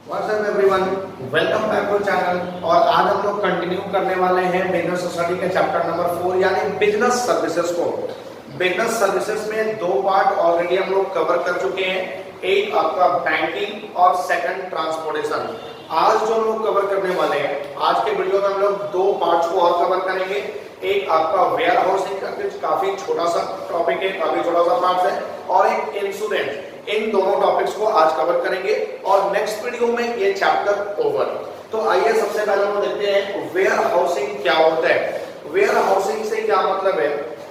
WhatsApp everyone, welcome back to channel. और आज हम लोग कंटिन्यू करने वाले हैं बिजनेस सोसाइटी के चैप्टर नंबर 4 यानी बिजनेस सर्विसेज को। बिजनेस सर्विसेज में दो पार्ट ऑलरेडी हम लोग कवर कर चुके हैं, एक आपका बैंकिंग और सेकंड ट्रांसपोर्टेशन। आज जो हम लोग कवर करने वाले हैं, आज के वीडियो में हम लोग दो पार्ट्स को और कवर करेंगे। एक आपका वेयर हाउसिंग का काफी छोटा सा टॉपिक है, काफी छोटा सा पार्ट है, और एक इंश्योरेंस। इन दोनों टॉपिक्स को आज कवर करेंगे और नेक्स्ट वीडियो में ये चैप्टर ओवर। तो आइए सबसे पहले हम देखते हैं वेयर हाउसिंग क्या होता है। वेयर हाउसिंग से क्या मतलब है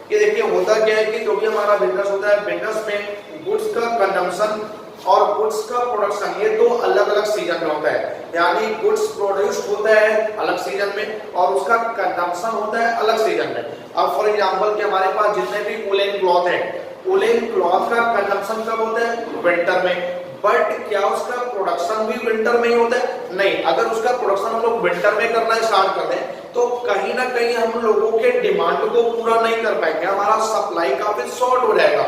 कि देखिए होता क्या है कि जो भी हमारा बिजनेस होता है, बिजनेस में गुड्स का कंजम्पशन और गुड्स का प्रोडक्शन ये दो अलग अलग सीजन में होता है। यानी गुड्स प्रोड्यूस्ड होता है अलग सीजन में और उसका कंजम्पशन होता है अलग सीजन में। अब फॉर एग्जांपल कि हमारे पास जितने भी वूलन क्लॉथ है, वूलन क्लॉथ का कंजम्पशन कब होता है? विंटर में। बट क्या उसका प्रोडक्शन भी विंटर में ही होता है? नहीं। अगर उसका प्रोडक्शन हम लोग विंटर में करना स्टार्ट कर दें तो कहीं ना कहीं हम लोगों के डिमांड को पूरा नहीं कर पाएंगे, हमारा सप्लाई काफी शॉर्ट हो जाएगा।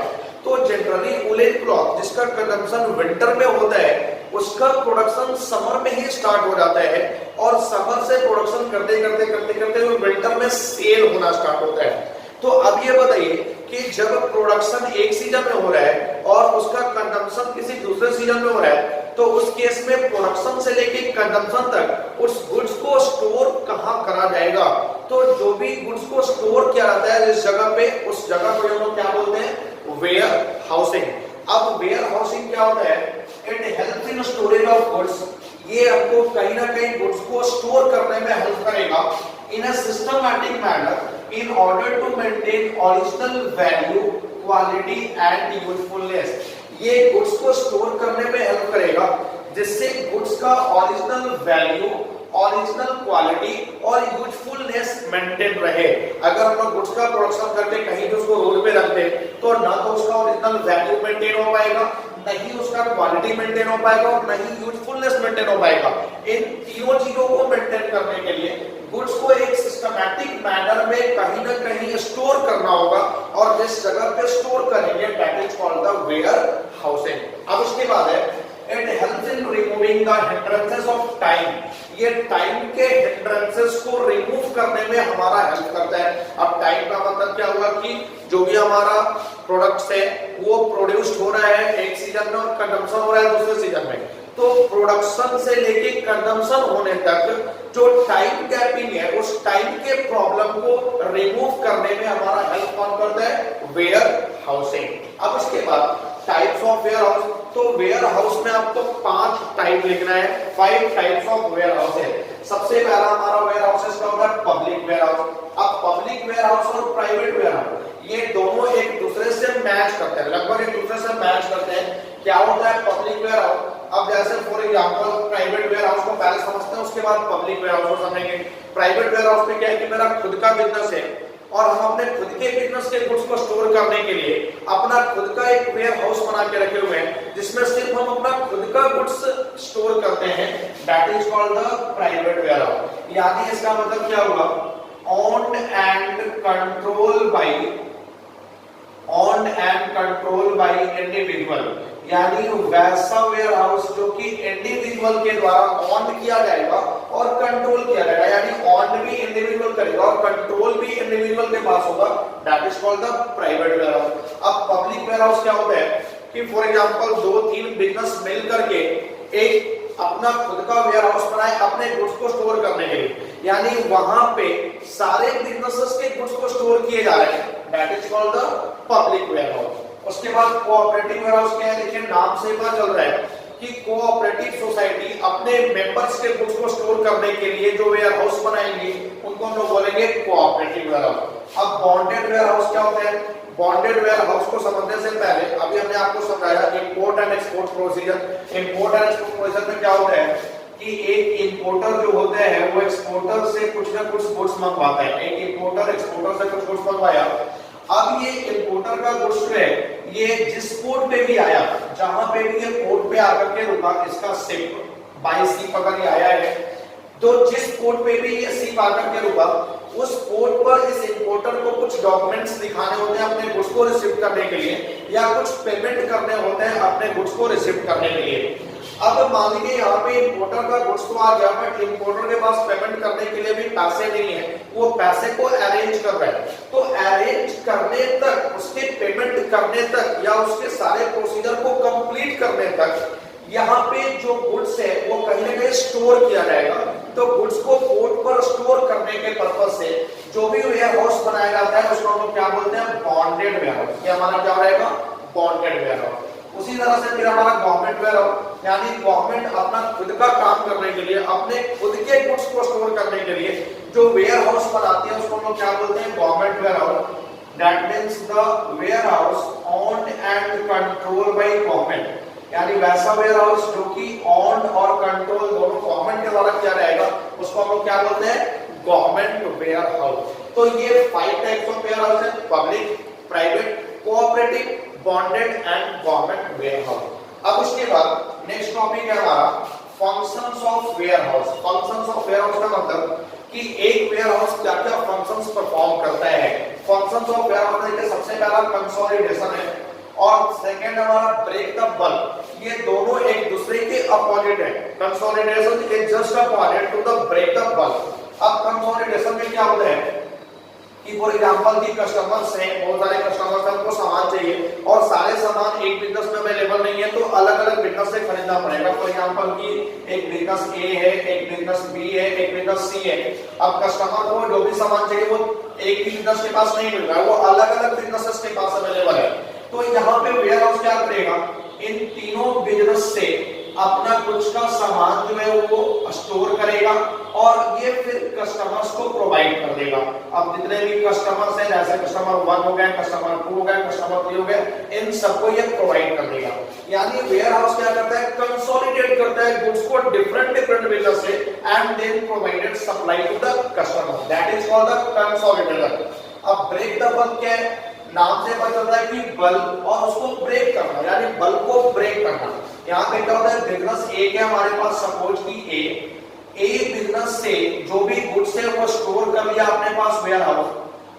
तो जनरली वूलन क्लॉथ जिसका कंजम्पशन विंटर में होता है उसका प्रोडक्शन समर में ही स्टार्ट हो जाता है और समर से प्रोडक्शन करते करते करते करते वो विंटर में सेल होना स्टार्ट होता है। तो अब ये बताइए कि जब प्रोडक्शन एक सीजन में हो रहा है और उसका कंजम्पशन किसी दूसरे सीजन में हो रहा है तो उस केस में प्रोडक्शन से लेके कंजम्पशन तक उस गुड्स को स्टोर कहां करा जाएगा? तो जो भी गुड्स को स्टोर किया जाता है जिस जगह पे, उस जगह को हम लोग क्या बोलते हैं? Warehousing. अब वेयर हाउसिंग क्या होता है? It helps in storage of goods. ये आपको कहीं ना कहीं गुड्स को स्टोर करने में हेल्प करेगा in a systematic manner in order to maintain original value, quality and usefulness। ये गुड्स को स्टोर करने में हेल्प करेगा जिससे गुड्स का ओरिजिनल वैल्यू, ओरिजिनल क्वालिटी और यूजफुलनेस मेंटेन रहे। अगर हम लोग गुड्स का प्रोडक्शन करके कहीं भी उसको रोड पे रख दे तो ना तो उसका ओरिजिनल वैल्यू मेंटेन हो पाएगा, नहीं उसका क्वालिटी मेंटेन हो पाएगा और नहीं यूजफुलनेस मेंटेन हो पाएगा। इन तीनों चीजों को मेंटेन करने के लिए गुड्स को एक सिस्टमैटिक मैनर में कहीं ना कहीं स्टोर करना होगा और जिस जगह पे स्टोर करेंगे that is called the warehousing. अब उसके बाद है it helps in removing the hindrances of time. ये टाइम के हिंड्रेंसेस को रिमूव करने में हमारा हेल्प करता है। अब टाइम का मतलब क्या हुआ कि जो भी हमारा प्रोडक्ट्स है वो प्रोड्यूस्ड हो रहा है एक सीजन में और कंजम्पशन हो रहा है दूसरे सीजन में। तो प्रोडक्शन से लेके कंजम्पशन होने तक जो टाइम गैपिंग है उस टाइम के प्रॉब्लम को रिमूव करने में हमारा हेल्प कौन करता है? Warehousing. अब इसके बाद टाइप्स ऑफ वेयर हाउस। तो वेयर हाउस में आपको 5 टाइप लिखना है, 5 टाइप्स ऑफ वेयर हाउस है। सबसे पहला हमारा वेयर हाउस का होगा पब्लिक वेयर हाउस। अब पब्लिक वेयर हाउस और प्राइवेट वेयर हाउस ये दोनों एक दूसरे से मैच करते हैं, लगभग एक दूसरे से मैच करते हैं। क्या होता है पब्लिक वेयर हाउस? अब जैसे for example private warehouse को पहले समझते हैं, उसके बाद पब्लिक वेयर हाउस को समझेंगे। प्राइवेट वेयर हाउस में क्या है कि मेरा खुद का बिजनेस है और हम अपने खुद के बिजनेस के गुड्स को स्टोर करने के लिए अपना खुद का एक वेयर हाउस बना के रखे हुए हैं जिसमें सिर्फ हम अपना खुद का गुड्स स्टोर करते हैं, that is called the private warehouse. यानी इसका मतलब क्या हुआ? Owned and control by individual. यानी वैसा वेयर हाउस जो कि इंडिविजुअल के द्वारा ऑन किया जाएगा और कंट्रोल किया जाएगा। यानी ऑन भी इंडिविजुअल करेगा और कंट्रोल भी इंडिविजुअल के पास होगा, that is called the private warehouse. अब पब्लिक वेयर हाउस क्या होता है कि फॉर एग्जांपल 2-3 बिजनेस मिल करके एक अपना खुद का वेयर हाउस बनाए अपने गुड्स को स्टोर करने के लिए। यानी वहां पे सारे बिजनेसेस के गुड्स को स्टोर किए जा रहे हैं, that is called the public warehouse. उसके बाद कोऑपरेटिव वेयर हाउस क्या है? देखिए नाम से पता चल रहा है कि कोऑपरेटिव सोसाइटी अपने मेंबर्स के गुड्स को स्टोर करने के लिए जो वेयर हाउस बनाएंगे उनको हम लोग बोलेंगे कोऑपरेटिव वेयर हाउस। अब बॉन्डेड वेयर हाउस क्या होता है? बॉन्डेड वेयर हाउस को समझने से पहले अभी हमने आपको समझाया import and export procedure. Import and export procedure में क्या होता है कि एक इंपोर्टर जो होता है वो एक्सपोर्टर से कुछ ना कुछ गुड्स मंगवाता है। एक इंपोर्टर एक्सपोर्टर से कुछ गुड्स मंगवाया। अब ये इंपोर्टर का गुड्स है ये जिस पोर्ट पे भी आया, जहां पे भी ये पोर्ट पे आकर के रुका, इसका शिप बाय सी अगर ये आया है तो जिस पोर्ट पे भी ये शिप आकर के रुका उस पोर्ट पर इस इंपोर्टर को कुछ डॉक्यूमेंट्स दिखाने होते हैं अपने गुड्स को रिसीव करने के लिए या कुछ पेमेंट करने होते हैं अपने गुड्स को रिसीव करने के लिए। अब मान लीजिए यहाँ पे इंपोर्टर का गुड्स तो आ गया, बट इंपोर्टर के पास पेमेंट करने के लिए भी पैसे नहीं है, वो पैसे को अरेंज कर रहा है। तो अरेंज करने तक, उसके पेमेंट करने तक या उसके सारे प्रोसीजर को कंप्लीट करने तक यहाँ पे जो गुड्स है वो कहीं ना कहीं स्टोर किया जाएगा। तो गुड्स को पोर्ट पर स्टोर करने के पर्पज से जो भी वेयर हाउस बनाया जाता है उसको हम लोग क्या बोलते हैं, बॉन्डेड वेयर हाउस। ये हमारा क्या रहेगा, बॉन्डेड वेयर हाउस। उसी तरह से फिर हमारा गवर्नमेंट वेयर हाउस, यानी गवर्नमेंट अपना खुद का काम करने के लिए, अपने खुद के गुड्स को स्टोर करने के लिए जो वेयर हाउस बनाती है उसको हम लोग क्या बोलते हैं, government warehouse. That means the warehouse owned and control by government, यानी वैसा वेयर हाउस जो कि ऑन और कंट्रोल दोनों गवर्नमेंट के द्वारा किया जाएगा उसको हम लोग क्या बोलते हैं, गवर्नमेंट वेयर हाउस। तो ये 5 टाइप्स ऑफ वेयर हाउस है, public, private, cooperative, bonded and government warehouse. अब उसके बाद नेक्स्ट टॉपिक है हमारा functions of warehouse. Functions of warehouse का मतलब कि एक वेयर हाउस क्या क्या फंक्शंस परफॉर्म करता है। फंक्शंस ऑफ वेयर हाउस में सबसे पहला कंसोलिडेशन है और सेकंड हमारा ब्रेक द बल्क। ये दोनों एक दूसरे के अपोजिट है। Consolidation is just opposite to the break the bulk. अब कंसोलिडेशन में क्या होता है कि फॉर एग्जांपल की कस्टमर्स हैं, बहुत सारे कस्टमर्स हैं, उनको सामान चाहिए और सारे सामान एक बिजनेस में अवेलेबल नहीं है, तो अलग अलग बिजनेस से खरीदना पड़ेगा। फॉर एग्जांपल की एक बिजनेस ए है, एक बिजनेस बी है, एक बिजनेस सी है। अब कस्टमर को जो भी सामान चाहिए वो एक ही बिजनेस के पास नहीं मिल रहा है, वो अलग अलग बिजनेसेस के पास अवेलेबल है। तो यहाँ पे वेयर हाउस क्या करेगा, इन तीनों बिजनेस से अपना कुछ का सामान जो है वो स्टोर करेगा और ये फिर कस्टमर्स को प्रोवाइड कर देगा। अब जितने भी कस्टमर्स हैं, जैसे कस्टमर 1 हो गए, कस्टमर 2 हो गए, कस्टमर 3 हो गए, इन सबको ये प्रोवाइड कर देगा। यानी वेयर हाउस क्या करता है, कंसोलिडेट करता है गुड्स को डिफरेंट बिजनेस से and then provided supply to the customer, that is called the consolidator. अब ब्रेक द बल्क क्या है, नाम से पता चलता है कि बल्क और उसको ब्रेक करना, यानी बल्क को ब्रेक करना। यहाँ पे क्या होता है, बिजनेस ए के हमारे पास सपोज की ए बिजनेस से जो भी गुड्स है वो स्टोर कर लिया अपने पास वेयर हाउस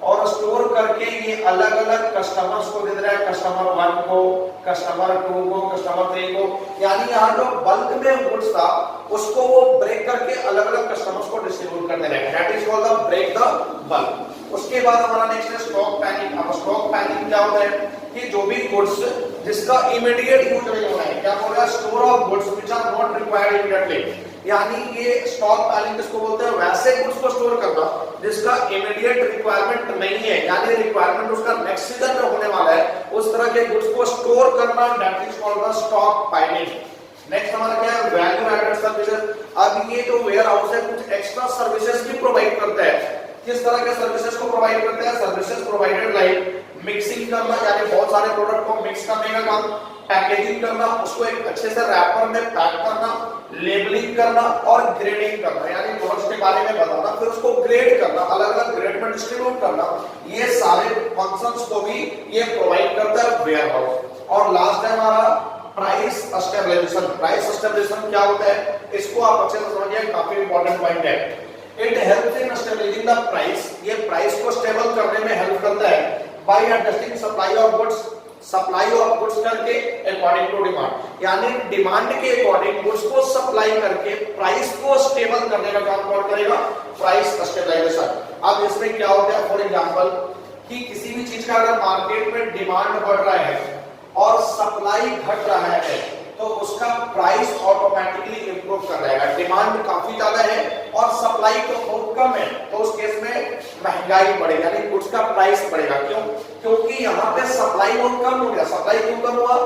और स्टोर करके ये अलग अलग कस्टमर्स को दे रहा है, कस्टमर 1 को, कस्टमर 2 को, कस्टमर 3 को। यानी यहाँ जो बल्क में गुड्स था उसको वो ब्रेक करके अलग अलग कस्टमर्स को डिस्ट्रीब्यूट करने लगे, that is called the break the bulk. उसके बाद हमारा नेक्स्ट है स्टॉक पैनिंग। अब स्टॉक पैनिंग क्या होता है कि जो भी गुड्स जिसका इमीडिएट यूज नहीं होना है, क्या बोल रहा है, store of goods which are not required immediately. यानी ये स्टॉक पैनिंग किसको बोलते हैं, वैसे गुड्स को स्टोर करना जिसका इमीडिएट रिक्वायरमेंट नहीं है, यानी रिक्वायरमेंट उसका नेक्स्ट सीजन में होने वाला है, उस तरह के गुड्स को स्टोर करना, that is called the stock panning. Next हमारा क्या है, वैल्यू एडेड सर्विसेज। अब ये जो वेयर हाउस है कुछ एक्स्ट्रा सर्विसेज भी प्रोवाइड करता है। किस तरह के सर्विसेज को प्रोवाइड करते हैं, सर्विसेज प्रोवाइडेड लाइक मिक्सिंग करना, यानी बहुत सारे प्रोडक्ट को मिक्स करने का काम, पैकेजिंग करना, उसको एक अच्छे से रैपर में पैक करना, लेबलिंग करना और ग्रेडिंग करना, यानी प्रोडक्ट्स के बारे में बताना, फिर उसको ग्रेड करना, अलग अलग ग्रेड में डिस्ट्रीब्यूट करना, ये सारे फंक्शंस को भी ये प्रोवाइड करता है वेयर हाउस। और लास्ट है हमारा प्राइस स्टेबलाइजेशन। प्राइस स्टेबलाइजेशन क्या होता है, इसको आप अच्छे से समझिए, काफी इंपॉर्टेंट पॉइंट है। It helps in stabilising the price, ये प्राइस को स्टेबल करने में हेल्प करता है by adjusting supply of goods, supply of goods करके अकॉर्डिंग टू डिमांड, यानी डिमांड के अकॉर्डिंग गुड्स को सप्लाई करके प्राइस को स्टेबल करने का काम कौन करेगा, प्राइस स्टेबलाइजेशन। अब इसमें क्या होता है, फॉर एग्जांपल कि किसी भी चीज का अगर मार्केट में डिमांड बढ़ रहा है और सप्लाई घट रहा है तो उसका प्राइस ऑटोमेटिकली इंप्रूव कर जाएगा। डिमांड काफी ज्यादा है और सप्लाई तो बहुत कम है, तो उस केस में महंगाई बढ़ेगी, यानी गुड्स का प्राइस बढ़ेगा। क्यों, क्योंकि यहाँ पे सप्लाई बहुत कम हो गया। सप्लाई क्यों कम हुआ,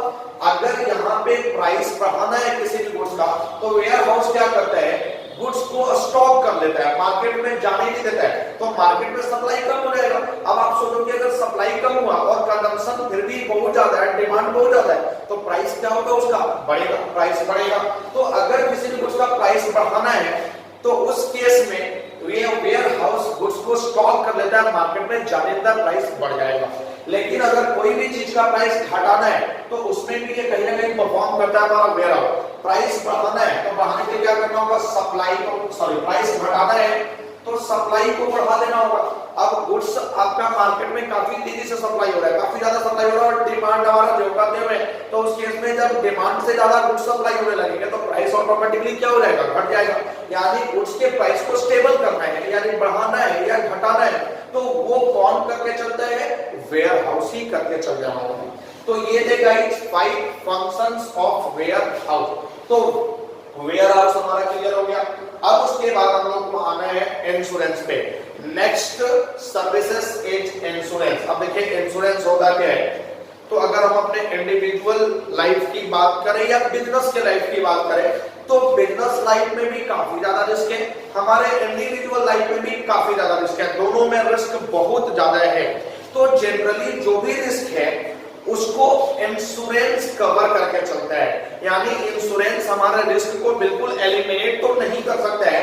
अगर यहाँ पे प्राइस बढ़ाना है किसी भी गुड्स का तो वेयर हाउस क्या करता है, गुड्स को स्टॉक कर लेता है, मार्केट में जाने नहीं देता है, तो मार्केट में सप्लाई कम हो जाएगा। अब आप सोचो कि अगर सप्लाई कम हुआ और कंजम्पशन फिर भी बहुत ज्यादा है, डिमांड बहुत ज्यादा है, तो प्राइस क्या होगा, उसका बढ़ेगा, प्राइस बढ़ेगा। तो अगर किसी भी गुड्स का प्राइस बढ़ाना है तो उस केस में वेयर हाउस गुड्स को स्टॉक कर लेता है, मार्केट में जाने देता है, प्राइस बढ़ जाएगा। लेकिन अगर कोई भी चीज का प्राइस घटाना है तो उसमें भी ये कहीं ना कहीं परफॉर्म करता है हमारा वेयर हाउस। प्राइस बढ़ाना है तो बढ़ाने के लिए क्या करना होगा, सप्लाई को, सॉरी प्राइस घटाना है तो सप्लाई को बढ़ा देना होगा। अब गुड्स आपका मार्केट में काफी तेजी से सप्लाई हो रहा है, काफी ज्यादा सप्लाई हो रहा है और डिमांड हमारा जो करते हुए, तो उस केस में जब डिमांड से ज्यादा गुड्स सप्लाई होने लगेंगे तो प्राइस ऑटोमेटिकली क्या हो जाएगा, घट जाएगा। यानी गुड्स के प्राइस को स्टेबल करना है, यानी बढ़ाना है या घटाना है, तो वो कौन करके चलता है, वेयर हाउस ही करके चल रहा है। तो ये थे guys 5 functions of warehouse. तो वेयर हाउस हमारा क्लियर हो गया। अब उसके बाद हम लोग को आना है इंश्योरेंस पे। Next services is insurance. अब देखिए इंश्योरेंस होता क्या है, तो अगर हम अपने इंडिविजुअल लाइफ की बात करें या बिजनेस के लाइफ की बात करें, तो बिजनेस लाइफ में भी काफी ज्यादा रिस्क है, हमारे इंडिविजुअल लाइफ में भी काफी ज्यादा रिस्क है, दोनों में रिस्क बहुत ज्यादा है। तो जनरली जो भी रिस्क है उसको इंश्योरेंस कवर करके चलता है। यानी इंश्योरेंस हमारे रिस्क को बिल्कुल एलिमिनेट तो नहीं कर सकता है,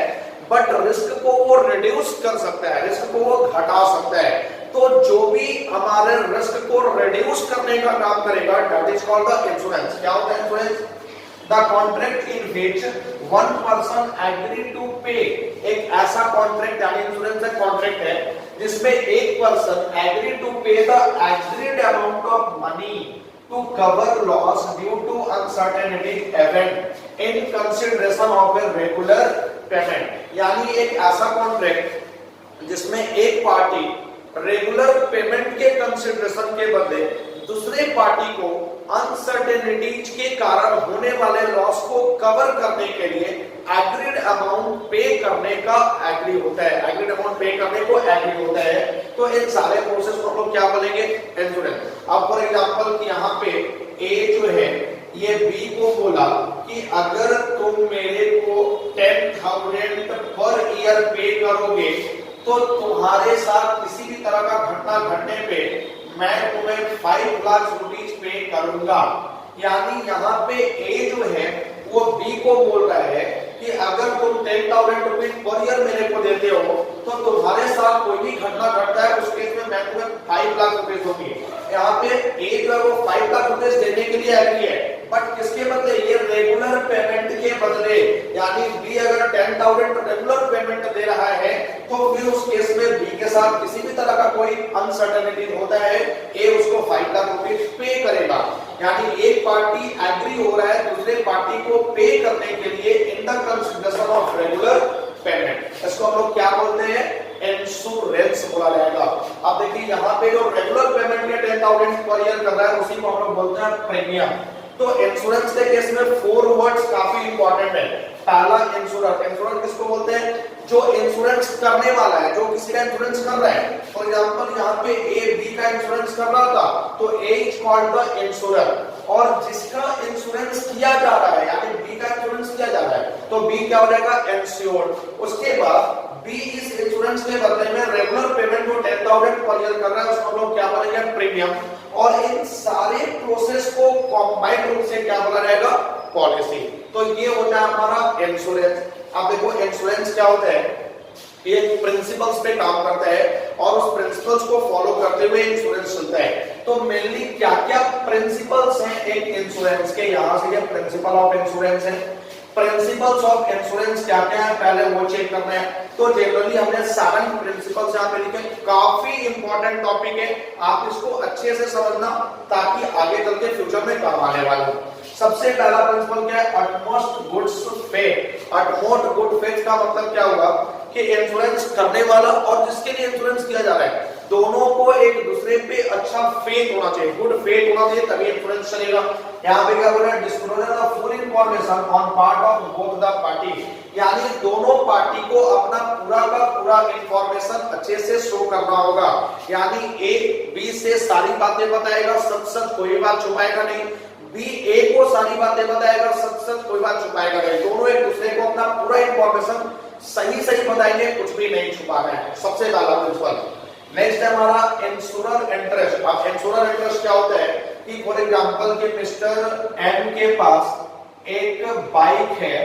बट रिस्क को वो रिड्यूस कर सकता है, रिस्क को वो घटा सकता है। तो जो भी हमारे रिस्क को रिड्यूस करने का काम करेगा, that is called the insurance. क्या होता है insurance? The contract in which one person agree to pay. एक ऐसा कॉन्ट्रैक्ट यानी इंश्योरेंस एक कॉन्ट्रैक्ट है जिसमें एक person agree to pay the agreed amount of money to cover loss due to uncertainty event in consideration of a regular payment. यानी एक ऐसा कॉन्ट्रैक्ट जिसमें एक पार्टी रेगुलर पेमेंट के कंसीडरेशन के बदले दूसरे पार्टी को अनसर्टेनिटीज के कारण होने वाले लॉस को कवर करने के लिए एग्रीड अमाउंट पे करने का एग्री होता है, एग्रीड अमाउंट पे करने को एग्री होता है। तो इन सारे प्रोसेस को हम लोग क्या बोलेंगे, इंश्योरेंस। अब फॉर एग्जांपल कि यहाँ पे ए जो है ये बी को बोला कि अगर तुम मेरे को 10,000 पर ईयर पे करोगे तो तुम्हारे साथ किसी भी तरह का घटना घटने पे मैं तुम्हें 5 लाख रुपीज पे करूंगा। यानी यहाँ पे ए जो है वो बी को बोल रहा है कि अगर तुम 10,000 रुपीज पर ईयर मेरे को देते हो तो तुम्हारे साथ कोई भी घटना घटता है उस केस में मैं तुम्हें 5 लाख रुपए दूंगी। यहाँ पे ए जो है वो 5 लाख रुपए देने के लिए एग्री है, बट किसके बदले, ये रेगुलर पेमेंट के बदले। यानी बी अगर 10,000 रेगुलर पेमेंट दे रहा है तो फिर उस केस में बी के साथ किसी भी तरह का कोई अनसर्टेनिटी होता है, ए उसको 5 लाख रुपए पे करेगा। यानी एक पार्टी एग्री हो रहा है दूसरे पार्टी को पे करने के लिए in the consideration of regular payment. इसको हम लोग क्या बोलते हैं, इंश्योरेंस बोला जाएगा। अब देखिए यहाँ पे जो रेगुलर पेमेंट के 10,000 पर ईयर कर रहा है उसी को हम लोग बोलते हैं प्रीमियम। तो इंश्योरेंस के केस में 4 वर्ड्स काफी इंपॉर्टेंट है। पहला इंश्योरर, इंश्योरर किसको बोलते हैं, जो इंश्योरेंस करने वाला है, जो किसी का इंश्योरेंस कर रहा है। फॉर एग्जांपल यहाँ पे ए बी का इंश्योरेंस कर रहा था तो ए इज कॉल्ड द इंश्योरर, और जिसका इंश्योरेंस किया जा रहा है यानी बी का इंश्योरेंस किया जा रहा है तो बी क्या हो जाएगा, इंश्योर्ड। उसके बाद बी इस इंश्योरेंस के बदले में रेगुलर पेमेंट को 10,000 पर ईयर कर रहा है, उसको हम लोग क्या बोलेंगे, प्रीमियम। और इन सारे प्रोसेस को कंबाइंड रूप से क्या बोला जाएगा, पॉलिसी। तो ये होता है हमारा इंश्योरेंस। अब देखो इंश्योरेंस क्या होता है, ये प्रिंसिपल्स पे काम करता है और उस प्रिंसिपल्स को फॉलो करते हुए इंश्योरेंस चलता है। तो मेनली क्या क्या प्रिंसिपल्स हैं एक इंश्योरेंस के, यहां से ये प्रिंसिपल ऑफ इंश्योरेंस है। प्रिंसिपल्स ऑफ इंश्योरेंस क्या क्या है पहले वो चेक करना है। तो जनरली हमने 7 प्रिंसिपल्स यहाँ पे लिखे, काफी इंपॉर्टेंट टॉपिक है, आप इसको अच्छे से समझना ताकि आगे चल के फ्यूचर में काम आने वाला हो। सबसे पहला प्रिंसिपल क्या है, utmost goods faith. Utmost good faith का मतलब क्या हुआ कि इंश्योरेंस करने वाला और जिसके लिए इंश्योरेंस किया जा रहा है दोनों को एक दूसरे पे अच्छा फेथ होना चाहिए, गुड फेथ होना चाहिए, तभी इंश्योरेंस चलेगा। यहाँ पे क्या बोल रहा है, disclosure of full information on part of both the party. यानी दोनों पार्टी को अपना पूरा का पूरा इंफॉर्मेशन अच्छे से शो करना होगा। यानी ए बी से सारी बातें बताएगा, सच सच कोई बात छुपाएगा नहीं, बी ए को सारी बातें बताएगा, सच सच कोई बात छुपाएगा नहीं। दोनों एक दूसरे को अपना पूरा इंफॉर्मेशन सही सही बताएंगे, कुछ भी नहीं छुपाना है। सबसे पहला प्रिंसिपल। नेक्स्ट है हमारा इंश्योरर इंटरेस्ट। अब इंश्योरर इंटरेस्ट क्या होता है कि फॉर एग्जांपल कि मिस्टर एम के पास एक बाइक है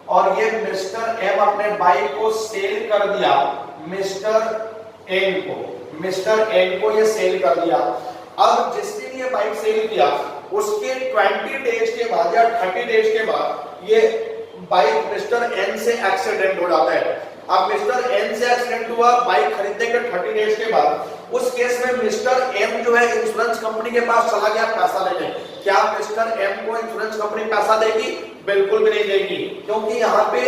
और ये मिस्टर एम अपने बाइक को सेल कर दिया मिस्टर एन को, मिस्टर एन को ये सेल कर दिया। अब जिसके लिए बाइक सेल किया उसके 20 डेज के बाद या 30 डेज के बाद ये बाइक मिस्टर एन से एक्सीडेंट हो जाता है। अब मिस्टर एन से एक्सीडेंट हुआ बाइक खरीदने के 30 डेज के बाद, उस केस में मिस्टर एम जो है इंश्योरेंस कंपनी के पास चला गया पैसा लेने, क्या मिस्टर एम को इंश्योरेंस कंपनी पैसा देगी? बिल्कुल भी नहीं देगी, क्योंकि यहाँ पे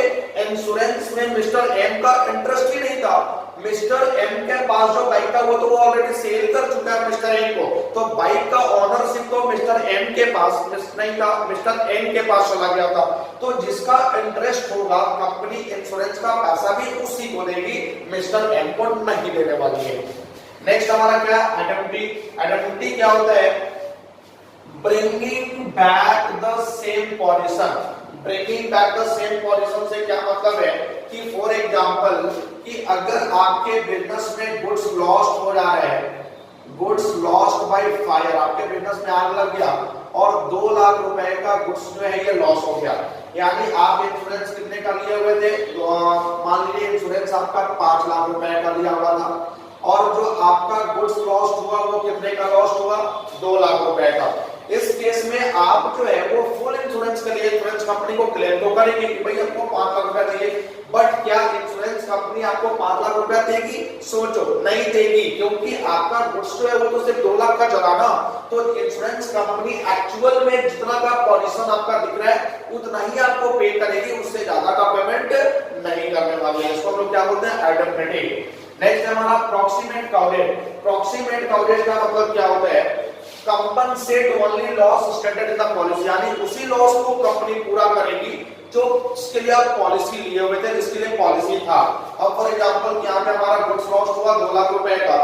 इंश्योरेंस में मिस्टर एम का इंटरेस्ट ही नहीं था। मिस्टर एम के पास जो बाइक था वो तो वो ऑलरेडी सेल कर चुका है मिस्टर एम को, तो बाइक का ओनरशिप तो मिस्टर एम के पास नहीं था, मिस्टर एम के पास चला गया था। तो जिसका इंटरेस्ट होगा कंपनी इंश्योरेंस का पैसा भी उसी को देगी, मिस्टर एम को नहीं देने वाली है। नेक्स्ट हमारा क्या है? एडमिटी। एडमिटी क्या होता है? Bringing back the same position. Bringing back the same position से क्या मतलब है कि फॉर एग्जांपल कि अगर आपके बिजनेस में गुड्स लॉस्ट हो जा रहे हैं, गुड्स लॉस्ट बाय फायर, आपके बिजनेस में आग लग गया और 2 लाख रुपए का गुड्स जो है ये लॉस हो गया, यानी आप इंश्योरेंस कितने का लिए हुए थे? मान लीजिए इंश्योरेंस आपका 5 लाख रुपए का लिया हुआ था और जो आपका गुड्स लॉस्ट हुआ वो कितने का लॉस्ट हुआ? 2 लाख रुपए का। इस केस में आप जो है वो फुल इंश्योरेंस के लिए इंश्योरेंस कंपनी को क्लेम तो करेंगे कि भाई आपको 5 लाख रुपए चाहिए, बट क्या इंश्योरेंस कंपनी आपको 5 लाख रुपए देगी? सोचो, नहीं देगी, क्योंकि आपका गुड्स जो है वो तो सिर्फ 2 लाख का चला ना। तो इंश्योरेंस कंपनी एक्चुअल में जितना का पॉलिशन आपका दिख रहा है उतना ही आपको पे करेगी, उससे ज्यादा का पेमेंट नहीं करने वाली है। इसको हम लोग क्या बोलते हैं? एडमिटी। नेक्स्ट है हमारा प्रॉक्सिमेट कवरेज। प्रॉक्सिमेट कवरेज का मतलब क्या होता है? Compensate only loss stated in the policy, यानी उसी लॉस को कंपनी पूरा करेगी जो इसके लिए आप पॉलिसी लिए हुए थे, जिसके लिए पॉलिसी था। अब फॉर एग्जांपल यहाँ पे हमारा गुड्स लॉस्ट हुआ 2 लाख रुपए का,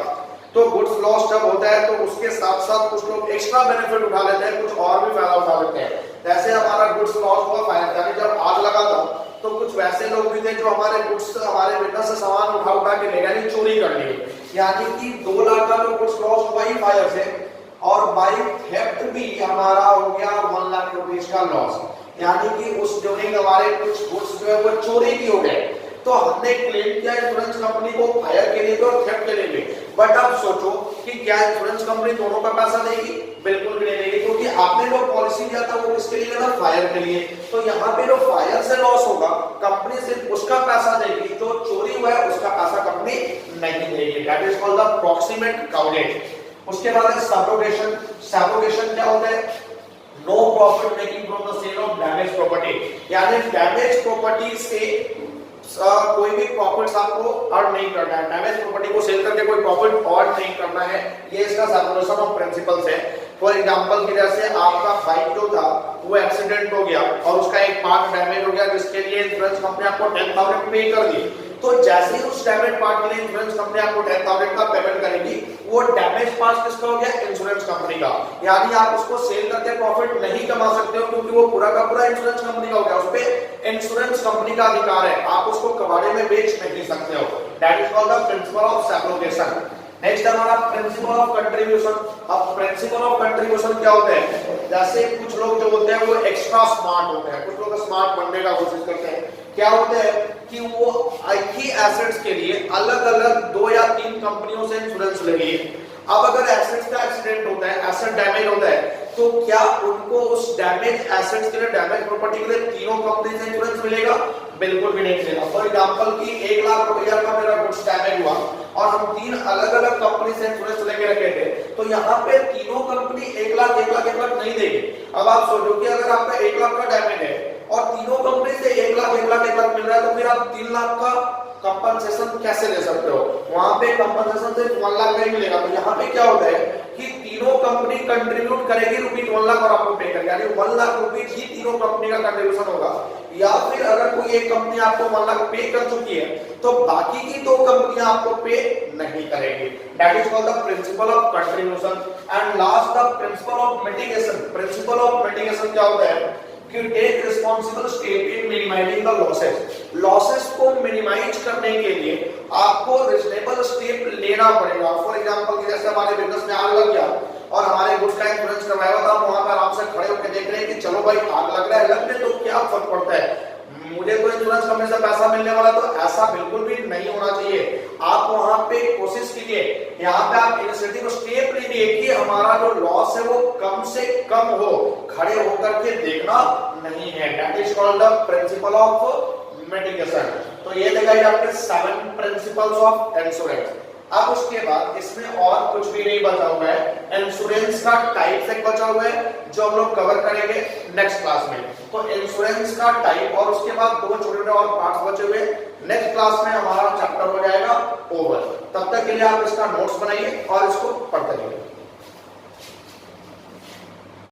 तो गुड्स लॉस जब होता है तो उसके साथ साथ कुछ लोग एक्स्ट्रा बेनिफिट उठा लेते हैं, कुछ और भी फायदा उठा लेते हैं। जैसे हमारा गुड्स लॉस हुआ फायर, यानी जब आग लगा था तो कुछ वैसे लोग भी थे जो हमारे गुड्स, हमारे बिजनेस से सामान उठा के ले गए, चोरी कर लिए, यानी कि 2 लाख का तो गुड्स लॉस हुआ ही फायर से, और बाई थेफ्ट भी हमारा हो गया 1 लाख रुपीस का लॉस, यानी कि उस ड्यूरिंग हमारे कुछ गुड्स जो है वो चोरी भी हो गए। तो हमने क्लेम किया इंश्योरेंस कंपनी को फायर के लिए और थेफ्ट के लिए भी, बट अब सोचो कि क्या इंश्योरेंस कंपनी दोनों का पैसा देगी? बिल्कुल भी नहीं देगी, क्योंकि आपने जो पॉलिसी लिया था वो किसके लिए था? फायर के लिए। तो यहाँ पे जो फायर से लॉस होगा कंपनी सिर्फ उसका पैसा देगी, जो चोरी हुआ है उसका पैसा कंपनी नहीं देगी। That is called the proximate coverage. उसके बाद है सब्रोगेशन। सब्रोगेशन क्या होता है? No profit making from the sale of damage property, यानी डैमेज प्रॉपर्टी से कोई भी प्रॉफिट्स आपको अर्न नहीं करना है, डैमेज प्रॉपर्टी को सेल करके कोई प्रॉफिट अर्न नहीं करना है, ये इसका सब्रोगेशन ऑफ प्रिंसिपल्स है। फॉर एग्जांपल की जैसे आपका बाइक जो था वो एक्सीडेंट हो गया और उसका एक पार्ट डैमेज हो गया, जिसके लिए इंश्योरेंस कंपनी आपको 10,000 पे कर दी, तो जैसे ही उस डैमेज पार्ट के लिए इंश्योरेंस कंपनी आपको 10,000 का पेमेंट करेगी, वो डैमेज पार्ट किसका हो गया? इंश्योरेंस कंपनी का, यानी आप उसको सेल करके प्रॉफिट नहीं कमा सकते हो, क्योंकि वो पूरा का पूरा इंश्योरेंस कंपनी का हो गया, उस पे इंश्योरेंस कंपनी का अधिकार है, आप उसको कबाड़े में बेच नहीं सकते हो। That is called the principle of subrogation. Next हमारा प्रिंसिपल ऑफ कंट्रीब्यूशन। अब प्रिंसिपल ऑफ कंट्रीब्यूशन क्या होता है? जैसे कुछ लोग जो होते हैं वो एक्स्ट्रा स्मार्ट होते हैं, कुछ लोग स्मार्ट बनने का कोशिश करते हैं। क्या होता है कि वो एक ही एसेट्स के लिए अलग अलग 2 या 3 कंपनियों से इंश्योरेंस लेगी। अब अगर एसेट्स का एक्सीडेंट होता है, एसेट डैमेज होता है, तो क्या उनको उस डैमेज एसेट्स के लिए, डैमेज प्रॉपर्टी के लिए तीनों कंपनी से इंश्योरेंस मिलेगा? बिल्कुल भी नहीं मिलेगा। फॉर एग्जांपल कि 1 लाख रुपया का मेरा गुड्स डैमेज हुआ और हम 3 अलग अलग कंपनी से इंश्योरेंस लेके रखे थे, तो यहाँ पे तीनों कंपनी 1 लाख नहीं देगी। अब आप सोचो कि अगर आपका 1 लाख का डैमेज है और तीनों कंपनी से 1 लाख मिल रहा है, तो फिर आप 3 लाख का कंपनसेशन कैसे ले सकते हो? वहां पे कंपनसेशन सिर्फ 1 लाख का ही मिलेगा। तो यहाँ पे क्या होता है कि तीनों कंपनी कंट्रीब्यूट करेगी रुपीज 1 लाख और आपको पे करेगी, यानी 1 लाख रुपीज ही तीनों कंपनी का कंट्रीब्यूशन होगा। या फिर अगर कोई एक कंपनी आपको 1 लाख पे कर चुकी है तो बाकी की 2 कंपनियां आपको पे नहीं करेगी। That is called the principle of contribution. And last the principle of mitigation. Principle of mitigation क्या होता है कि take responsible step in minimising the losses. Losses को मिनिमाइज करने के लिए आपको रीजनेबल स्टेप लेना पड़ेगा। फॉर एग्जांपल जैसे हमारे बिजनेस में आग लग गया और हमारे गुड्स का इंश्योरेंस करवाया हुआ था, हम वहां पर आराम से खड़े होकर देख रहे हैं कि चलो भाई आग लग रहा है, लगने तो क्या फर्क पड़ता है, मुझे तो इंश्योरेंस कंपनी से पैसा मिलने वाला। तो ऐसा बिल्कुल भी नहीं होना चाहिए। आप वहां पे कोशिश कीजिए, यहाँ पे आप इनिशिएटिव स्टेप लीजिए कि हमारा जो लॉस है वो कम से कम हो, खड़े होकर के देखना नहीं है। That is called the principle of mitigation. तो ये देगा ये आपके 7 प्रिंसिपल्स ऑफ इंश्योरेंस। अब उसके बाद इसमें और कुछ भी नहीं बचा हुआ है, इंश्योरेंस का टाइप एक बचा हुआ है जो हम लोग कवर करेंगे नेक्स्ट क्लास में। तो इंश्योरेंस का टाइप और उसके बाद 2 छोटे-छोटे और पार्ट्स बचे हुए, नेक्स्ट क्लास में हमारा चैप्टर हो जाएगा ओवर। तब तक के लिए आप इसका नोट्स बनाइए और इसको